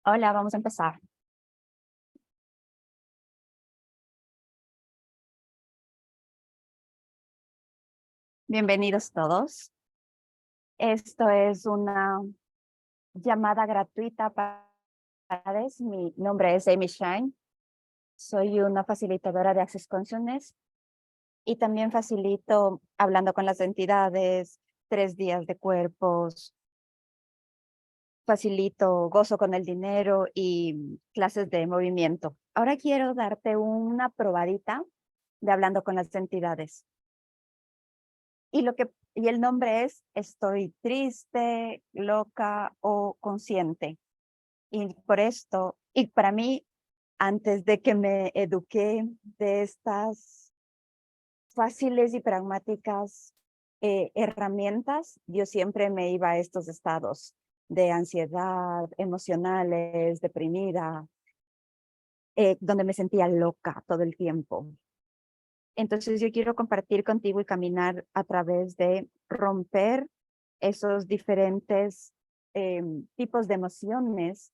Hola, vamos a empezar. Bienvenidos todos. Esto es una llamada gratuita para ustedes. Mi nombre es Amy Shine. Soy una facilitadora de Access Consciousness y también facilito hablando con las entidades, 3 días de cuerpos, facilito gozo con el dinero y clases de movimiento. Ahora quiero darte una probadita de hablando con las entidades. Y el nombre es Estoy triste, loca o consciente. Y por esto, y para mí, antes de que me eduqué de estas fáciles y pragmáticas herramientas, yo siempre me iba a estos estados de ansiedad, emocionales, deprimida, donde me sentía loca todo el tiempo. Entonces yo quiero compartir contigo y caminar a través de romper esos diferentes tipos de emociones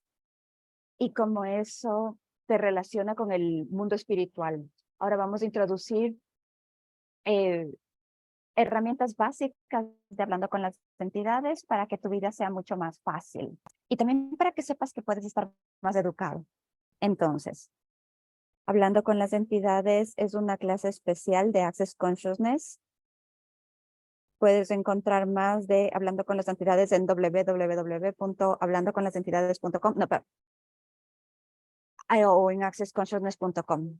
y cómo eso te relaciona con el mundo espiritual. Ahora vamos a introducir eh, herramientas básicas de hablando con las entidades para que tu vida sea mucho más fácil y también para que sepas que puedes estar más educado. Entonces, hablando con las entidades es una clase especial de Access Consciousness. Puedes encontrar más de Hablando con las Entidades en www.hablandoconlasentidades.com, no, o en accessconsciousness.com.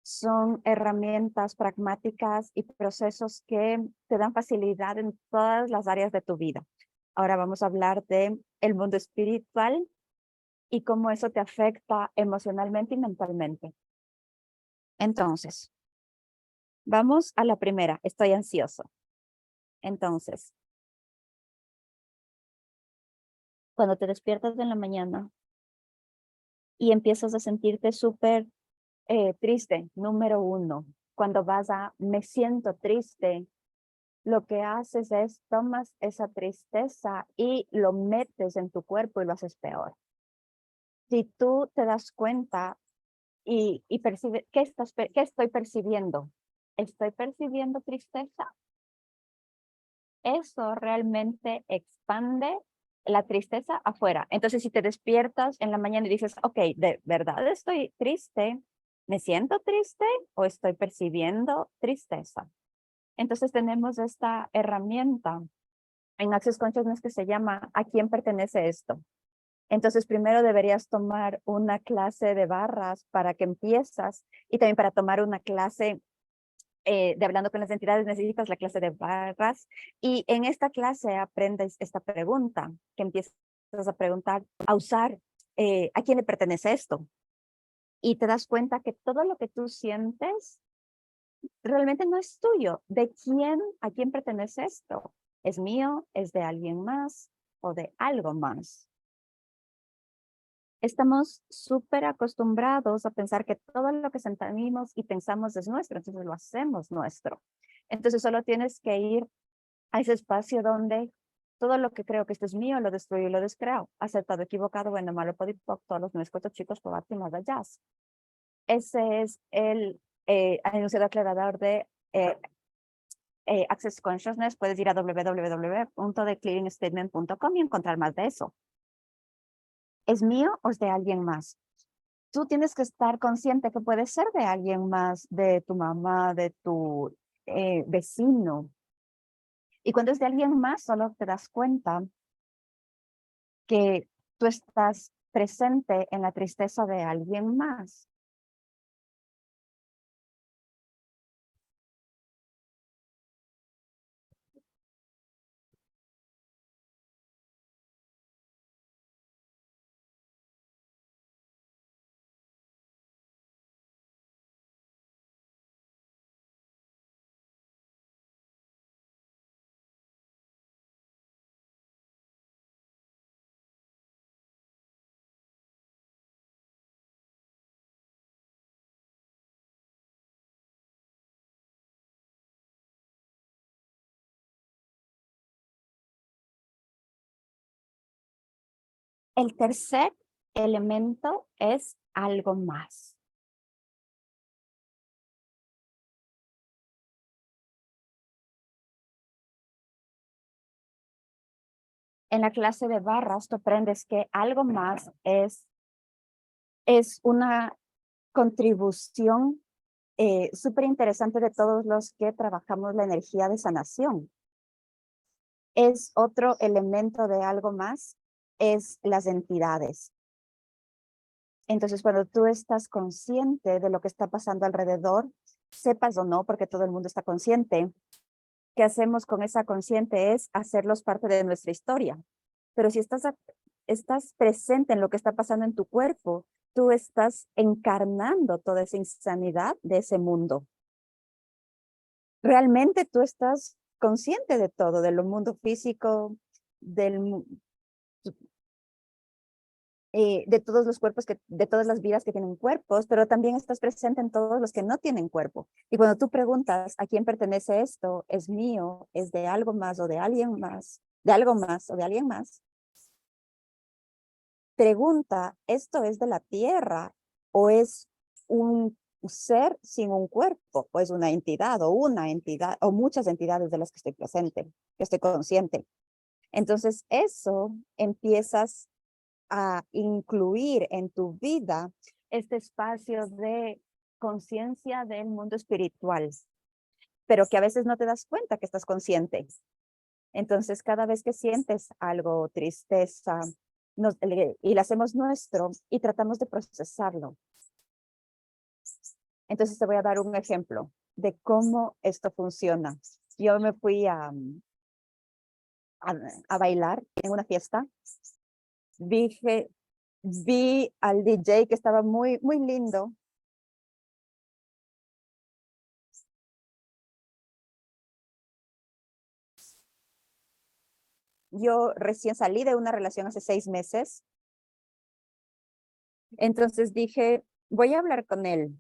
Son herramientas pragmáticas y procesos que te dan facilidad en todas las áreas de tu vida. Ahora vamos a hablar de el mundo espiritual y cómo eso te afecta emocionalmente y mentalmente. Entonces, vamos a la primera. Estoy ansioso. Entonces, cuando te despiertas en la mañana y empiezas a sentirte súper triste, número uno, cuando vas a me siento triste, lo que haces es tomas esa tristeza y lo metes en tu cuerpo y lo haces peor. Si tú te das cuenta y percibes, ¿qué estoy percibiendo? ¿Estoy percibiendo tristeza? Eso realmente expande la tristeza afuera. Entonces, si te despiertas en la mañana y dices, ok, ¿de verdad estoy triste? ¿Me siento triste o estoy percibiendo tristeza? Entonces tenemos esta herramienta en Access Consciousness que se llama ¿a quién pertenece esto? Entonces primero deberías tomar una clase de barras para que empiezas y también para tomar una clase de hablando con las entidades necesitas la clase de barras y en esta clase aprendes esta pregunta que empiezas a preguntar, a usar ¿a quién le pertenece esto? Y te das cuenta que todo lo que tú sientes realmente no es tuyo. ¿De quién, a quién pertenece esto? ¿Es mío? ¿Es de alguien más? ¿O de algo más? Estamos súper acostumbrados a pensar que todo lo que sentimos y pensamos es nuestro, entonces lo hacemos nuestro. Entonces solo tienes que ir a ese espacio donde todo lo que creo que esto es mío, lo destruyo y lo descreo. Acertado, equivocado, bueno, malo, podipoc, todos los nuestros chicos, por más allá. Ese es el enunciado aclarador de Access Consciousness. Puedes ir a www.theclearingstatement.com y encontrar más de eso. ¿Es mío o es de alguien más? Tú tienes que estar consciente que puede ser de alguien más, de tu mamá, de tu vecino. Y cuando es de alguien más, solo te das cuenta que tú estás presente en la tristeza de alguien más. El tercer elemento es algo más. En la clase de barras tú aprendes que algo más es una contribución súper interesante de todos los que trabajamos la energía de sanación. Es otro elemento de algo más, es las entidades. Entonces, cuando tú estás consciente de lo que está pasando alrededor, sepas o no, porque todo el mundo está consciente, ¿qué hacemos con esa consciente? Es hacerlos parte de nuestra historia. Pero si estás presente en lo que está pasando en tu cuerpo, tú estás encarnando toda esa insanidad de ese mundo. Realmente tú estás consciente de todo, del mundo físico, de todos los cuerpos, de todas las vidas que tienen cuerpos, pero también estás presente en todos los que no tienen cuerpo. Y cuando tú preguntas a quién pertenece esto, es mío, es de algo más o de alguien más, de algo más o de alguien más, pregunta, ¿esto es de la tierra o es un ser sin un cuerpo o es una entidad o muchas entidades de las que estoy presente, que estoy consciente? Entonces eso empiezas a incluir en tu vida este espacio de conciencia del mundo espiritual, pero que a veces no te das cuenta que estás consciente. Entonces, cada vez que sientes algo, tristeza, y lo hacemos nuestro y tratamos de procesarlo. Entonces, te voy a dar un ejemplo de cómo esto funciona. Yo me fui a bailar en una fiesta. Vi al DJ que estaba muy, muy lindo. Yo recién salí de una relación hace 6 meses. Entonces dije, voy a hablar con él.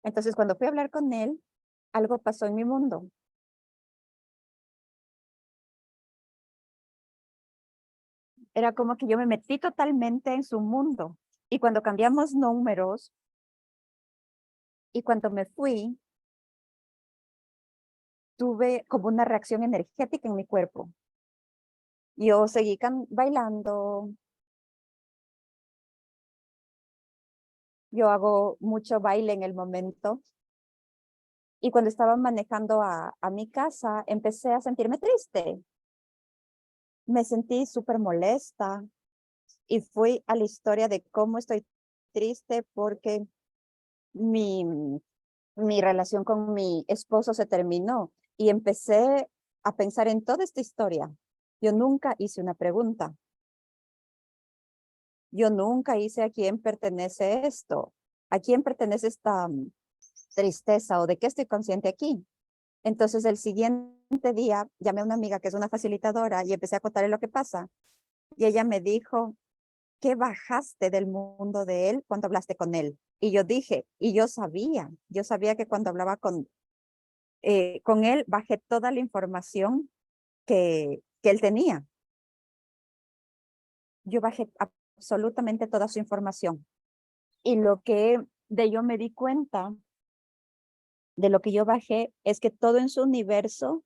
Entonces cuando fui a hablar con él, algo pasó en mi mundo. Era como que yo me metí totalmente en su mundo. Y cuando cambiamos números y cuando me fui, tuve como una reacción energética en mi cuerpo. Yo seguí bailando. Yo hago mucho baile en el momento. Y cuando estaba manejando a mi casa, empecé a sentirme triste. Me sentí súper molesta y fui a la historia de cómo estoy triste porque mi, mi relación con mi esposo se terminó y empecé a pensar en toda esta historia. Yo nunca hice una pregunta. Yo nunca hice a quién pertenece esto, a quién pertenece esta tristeza o de qué estoy consciente aquí. Entonces el siguiente día llamé a una amiga que es una facilitadora y empecé a contarle lo que pasa. Y ella me dijo, ¿qué bajaste del mundo de él cuando hablaste con él? Y yo dije, y yo sabía que cuando hablaba con él, bajé toda la información que él tenía. Yo bajé absolutamente toda su información. Y lo que de yo me di cuenta de lo que yo bajé es que todo en su universo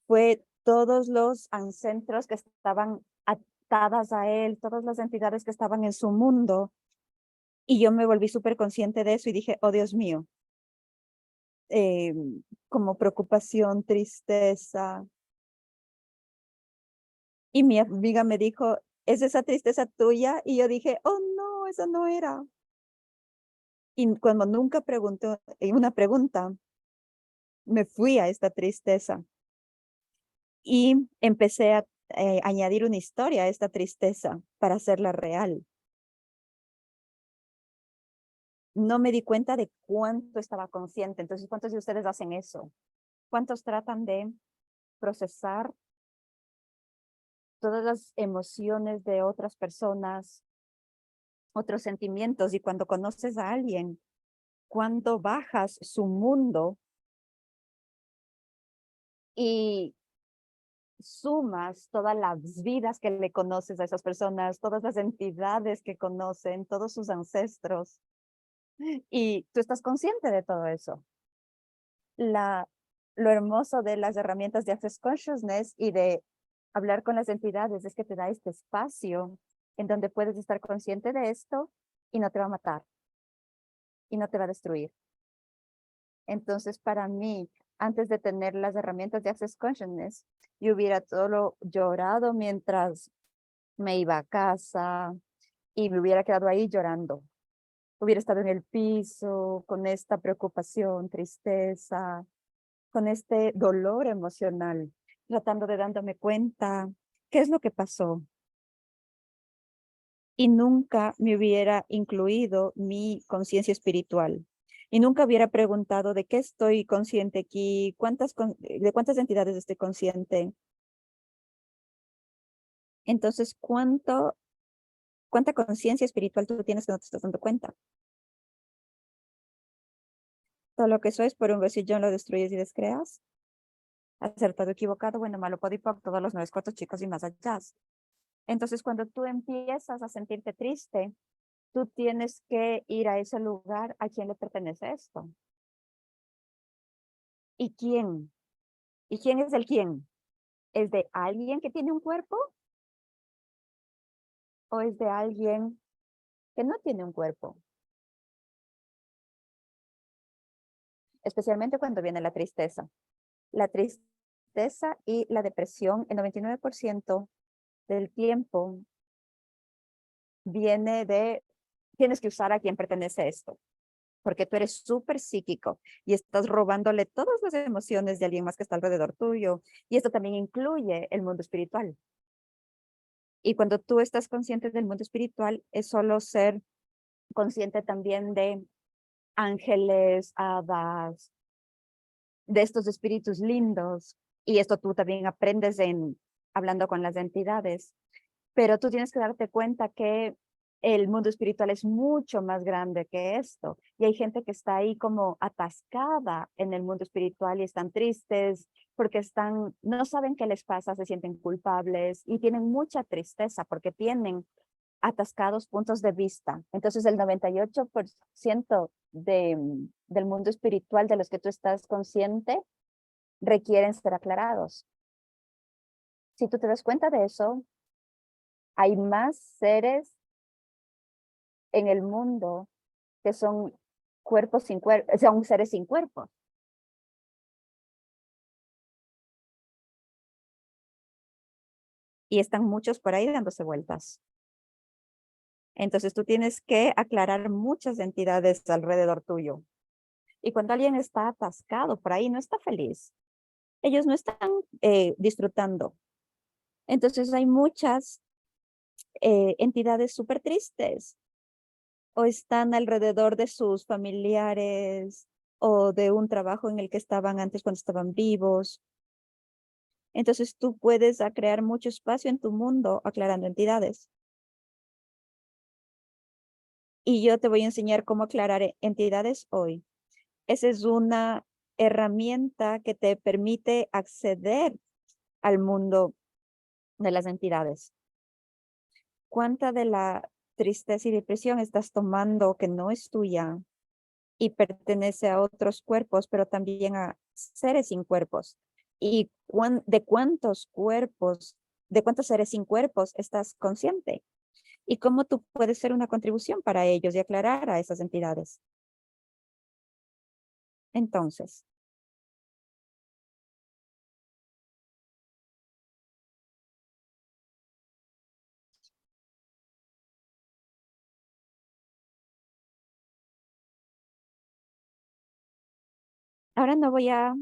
fue todos los ancestros que estaban atadas a él, todas las entidades que estaban en su mundo. Y yo me volví súper consciente de eso y dije, oh Dios mío, eh, como preocupación, tristeza. Y mi amiga me dijo, ¿es esa tristeza tuya? Y yo dije, oh no, esa no era. Y cuando nunca pregunté una pregunta, me fui a esta tristeza y empecé a añadir una historia a esta tristeza para hacerla real. No me di cuenta de cuánto estaba consciente. Entonces, ¿cuántos de ustedes hacen eso? ¿Cuántos tratan de procesar todas las emociones de otras personas, otros sentimientos? Y cuando conoces a alguien, cuando bajas su mundo y sumas todas las vidas que le conoces a esas personas, todas las entidades que conocen, todos sus ancestros, y tú estás consciente de todo eso. Lo hermoso de las herramientas de Access Consciousness y de hablar con las entidades es que te da este espacio en donde puedes estar consciente de esto y no te va a matar y no te va a destruir. Entonces, para mí, antes de tener las herramientas de Access Consciousness, yo hubiera solo llorado mientras me iba a casa y me hubiera quedado ahí llorando. Hubiera estado en el piso con esta preocupación, tristeza, con este dolor emocional, tratando de dándome cuenta qué es lo que pasó. Y nunca me hubiera incluido mi conciencia espiritual. Y nunca hubiera preguntado de qué estoy consciente aquí, de cuántas entidades estoy consciente. Entonces, ¿cuánta conciencia espiritual tú tienes que no te estás dando cuenta? Todo lo que sois por un besillón lo destruyes y descreas. Acertado, equivocado, bueno, malo, podipoc, todos los 9 cuartos chicos y más allá. Entonces, cuando tú empiezas a sentirte triste, tú tienes que ir a ese lugar a quién le pertenece esto. ¿Y quién? ¿Y quién es el quién? ¿Es de alguien que tiene un cuerpo? ¿O es de alguien que no tiene un cuerpo? Especialmente cuando viene la tristeza. La tristeza y la depresión, el 99% del tiempo viene de, tienes que usar a quién pertenece esto, porque tú eres súper psíquico y estás robándole todas las emociones de alguien más que está alrededor tuyo. Y esto también incluye el mundo espiritual. Y cuando tú estás consciente del mundo espiritual, es solo ser consciente también de ángeles, hadas, de estos espíritus lindos. Y esto tú también aprendes hablando con las entidades. Pero tú tienes que darte cuenta que el mundo espiritual es mucho más grande que esto. Y hay gente que está ahí como atascada en el mundo espiritual y están tristes porque no saben qué les pasa, se sienten culpables y tienen mucha tristeza porque tienen atascados puntos de vista. Entonces el 98% del mundo espiritual de los que tú estás consciente requieren ser aclarados. Si tú te das cuenta de eso, hay más seres en el mundo que son cuerpos sin cuerpos, son seres sin cuerpos. Y están muchos por ahí dándose vueltas. Entonces tú tienes que aclarar muchas entidades alrededor tuyo. Y cuando alguien está atascado por ahí, no está feliz. Ellos no están disfrutando. Entonces hay muchas entidades súper tristes o están alrededor de sus familiares o de un trabajo en el que estaban antes cuando estaban vivos. Entonces tú puedes crear mucho espacio en tu mundo aclarando entidades. Y yo te voy a enseñar cómo aclarar entidades hoy. Esa es una herramienta que te permite acceder al mundo de las entidades. ¿Cuánta de la tristeza y depresión estás tomando que no es tuya y pertenece a otros cuerpos, pero también a seres sin cuerpos? ¿Y de cuántos cuerpos, de cuántos seres sin cuerpos estás consciente? ¿Y cómo tú puedes ser una contribución para ellos y aclarar a esas entidades? Entonces, ahora no voy a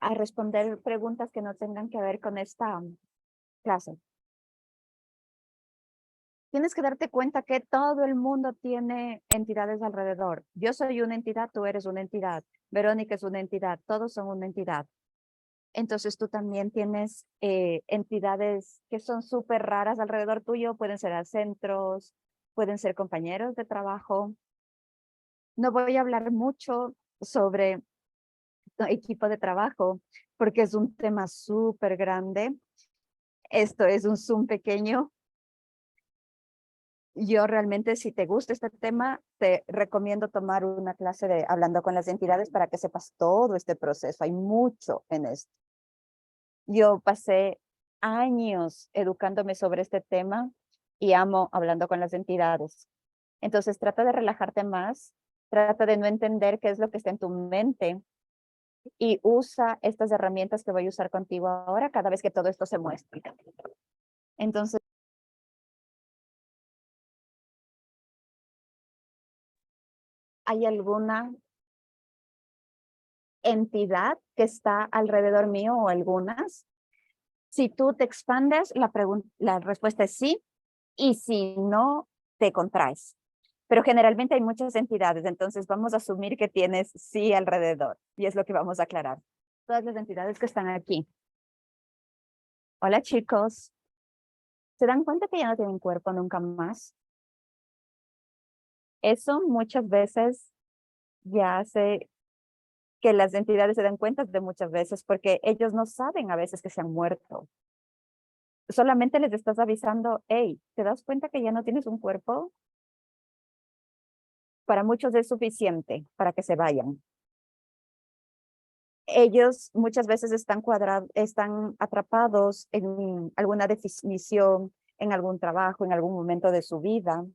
responder preguntas que no tengan que ver con esta clase. Tienes que darte cuenta que todo el mundo tiene entidades alrededor. Yo soy una entidad, tú eres una entidad, Verónica es una entidad, todos son una entidad. Entonces tú también tienes entidades que son súper raras alrededor tuyo, pueden ser centros, pueden ser compañeros de trabajo. No voy a hablar mucho sobre tu equipo de trabajo, porque es un tema súper grande. Esto es un Zoom pequeño. Yo realmente, si te gusta este tema, te recomiendo tomar una clase de hablando con las entidades para que sepas todo este proceso. Hay mucho en esto. Yo pasé años educándome sobre este tema y amo hablando con las entidades. Entonces, trata de relajarte más, trata de no entender qué es lo que está en tu mente y usa estas herramientas que voy a usar contigo ahora cada vez que todo esto se muestre. Entonces, ¿hay alguna entidad que está alrededor mío o algunas? Si tú te expandes, la respuesta es sí, y si no, te contraes. Pero generalmente hay muchas entidades, entonces vamos a asumir que tienes sí alrededor, y es lo que vamos a aclarar. Todas las entidades que están aquí. Hola chicos, ¿se dan cuenta que ya no tienen cuerpo nunca más? Eso muchas veces ya hace que las entidades se den cuenta de muchas veces porque ellos no saben a veces que se han muerto. Solamente les estás avisando, hey, ¿te das cuenta que ya no tienes un cuerpo? Para muchos es suficiente para que se vayan. Ellos muchas veces están atrapados en alguna definición, en algún trabajo, en algún momento de su vida.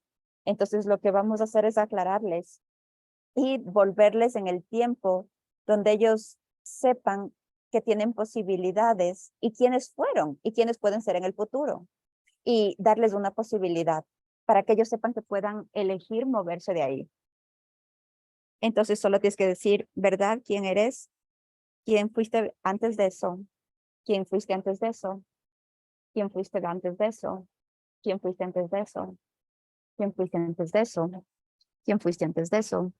Entonces lo que vamos a hacer es aclararles y volverles en el tiempo donde ellos sepan que tienen posibilidades y quiénes fueron y quiénes pueden ser en el futuro. Y darles una posibilidad para que ellos sepan que puedan elegir moverse de ahí. Entonces solo tienes que decir, ¿verdad? ¿Quién eres? ¿Quién fuiste antes de eso? ¿Quién fuiste antes de eso? ¿Quién fuiste antes de eso? ¿Quién fuiste antes de eso? ¿Quién fuiste antes de eso? ¿Quién fuiste antes de eso?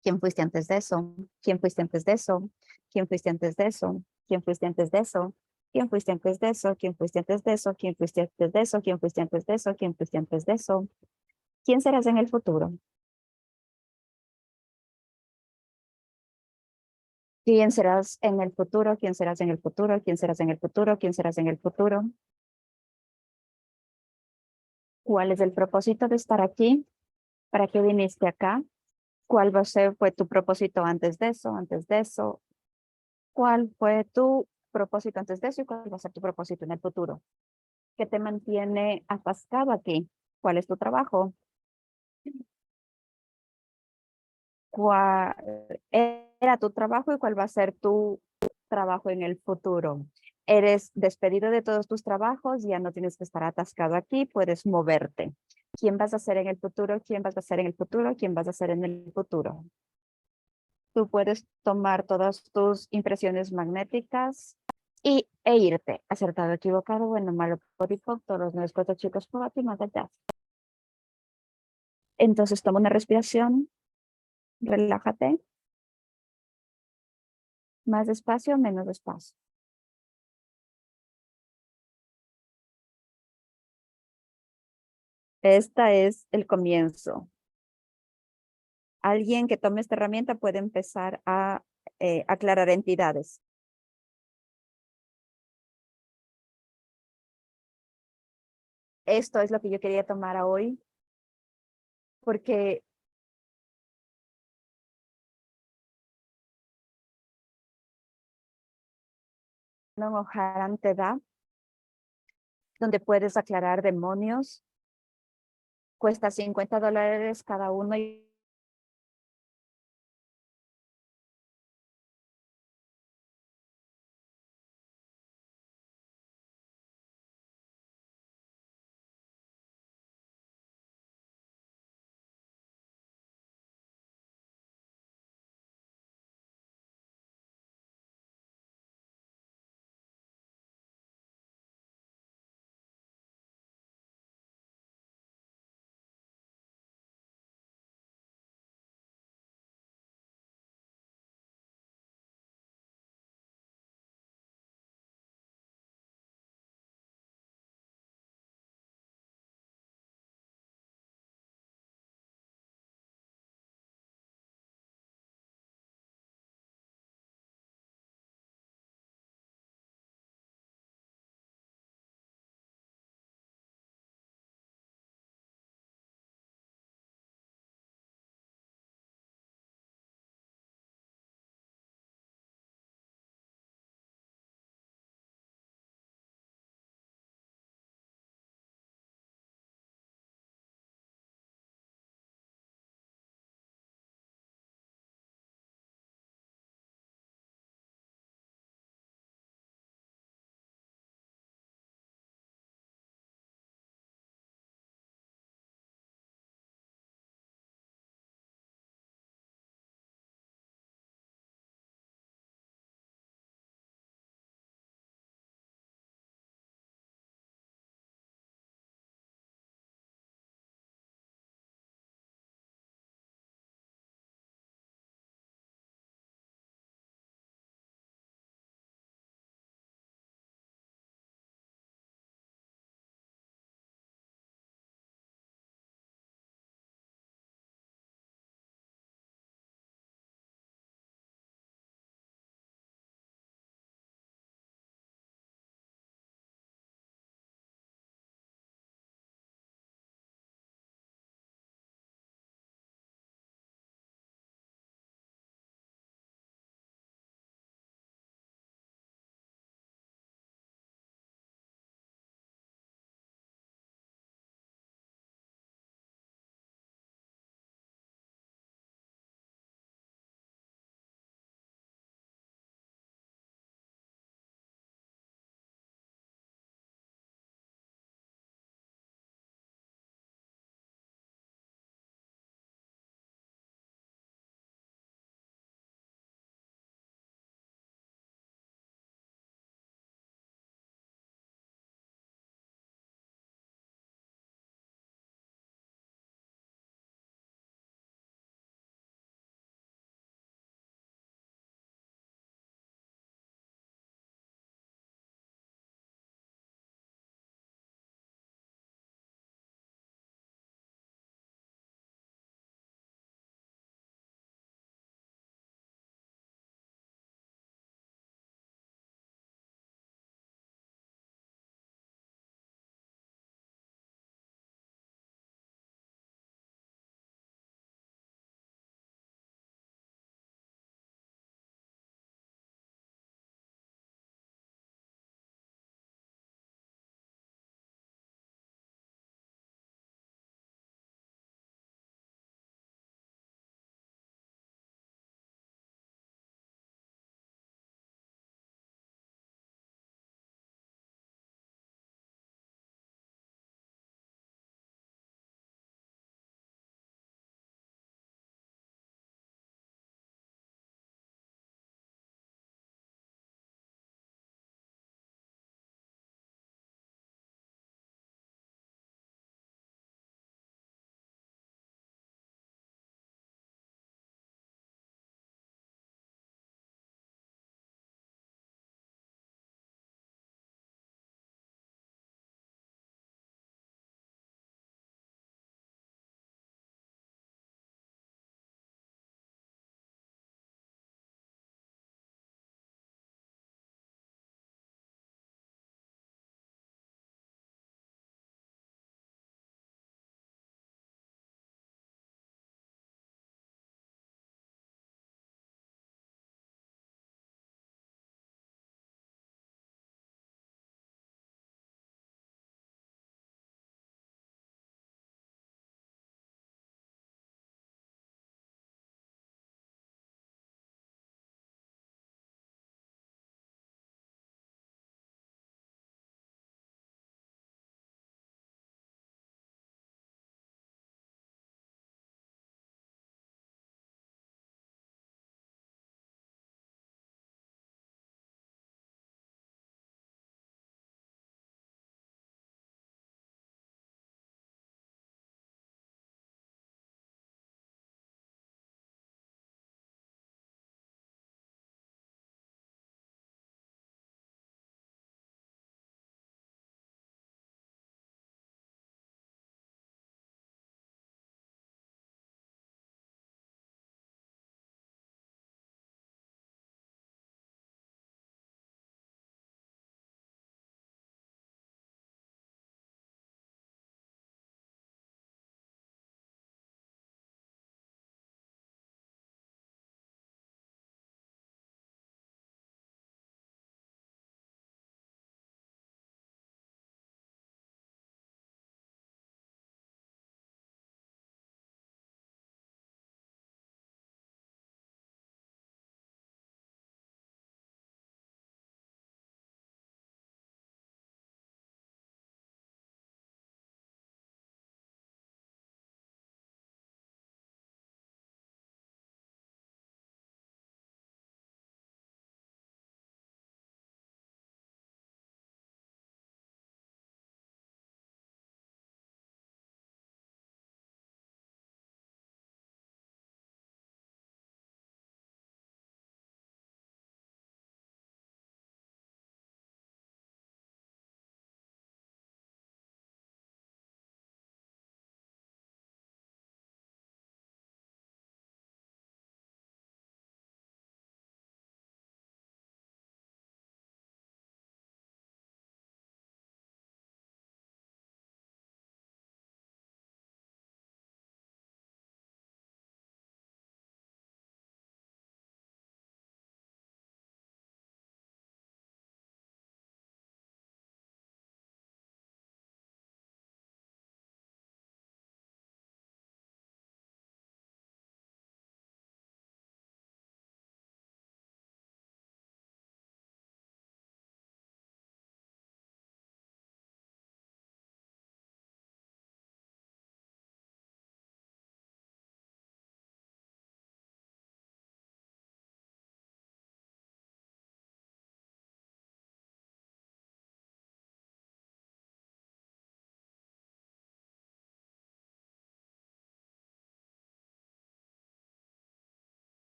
¿Quién fuiste antes de eso? ¿Quién fuiste antes de eso? ¿Quién fuiste antes de eso? ¿Quién fuiste antes de eso? ¿Quién fuiste antes de eso? ¿Quién fuiste antes de eso? ¿Quién fuiste antes de eso? ¿Quién fuiste antes de eso? ¿Quién fuiste antes de eso? ¿Quién serás en el futuro? ¿Quién serás en el futuro? ¿Quién serás en el futuro? ¿Quién serás en el futuro? ¿Quién serás en el futuro? ¿Cuál es el propósito de estar aquí? ¿Para qué viniste acá? ¿Cuál fue tu propósito antes de eso? Antes de eso. ¿Cuál fue tu propósito antes de eso y cuál va a ser tu propósito en el futuro? ¿Qué te mantiene atascado aquí? ¿Cuál es tu trabajo? ¿Cuál era tu trabajo y cuál va a ser tu trabajo en el futuro? Eres despedido de todos tus trabajos, ya no tienes que estar atascado aquí, puedes moverte. ¿Quién vas a ser en el futuro? ¿Quién vas a ser en el futuro? ¿Quién vas a ser en el futuro? Tú puedes tomar todas tus impresiones magnéticas e irte. Acertado, equivocado, bueno, malo, por default, todos los 9 4 chicos por aquí, más allá. Entonces toma una respiración, relájate, más despacio, menos despacio. Esta es el comienzo. Alguien que tome esta herramienta puede empezar a aclarar entidades. Esto es lo que yo quería tomar a hoy, porque no Moharan te da, donde puedes aclarar demonios, cuesta $50 cada uno y